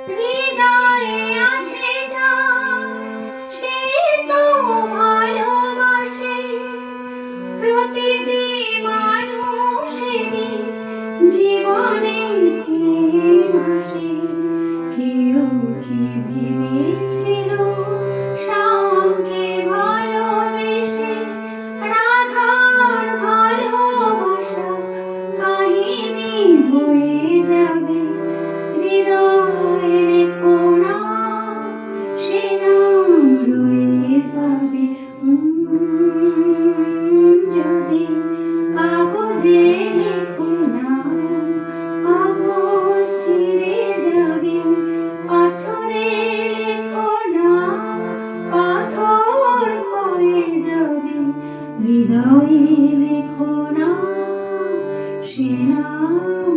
হৃদয়ে আছে যার, সে তো ভালোবাসে। প্রতিটি মানুষেরই জীবনে আসে। কেউ কি ভেবেছিল শ্যামকে ভালোবেসে রাধার ভালোবাসা কাহিনী হয়ে যাবে? হৃদয়ে লেখো না, সে নাম রয়ে যাবে। যদি কাগজে লেখো না, কাগজ ছিঁড়ে যাবে। পাথরে লেখো না, পাথর হয়ে যাবে। হৃদয়ে লেখো না, সে নাম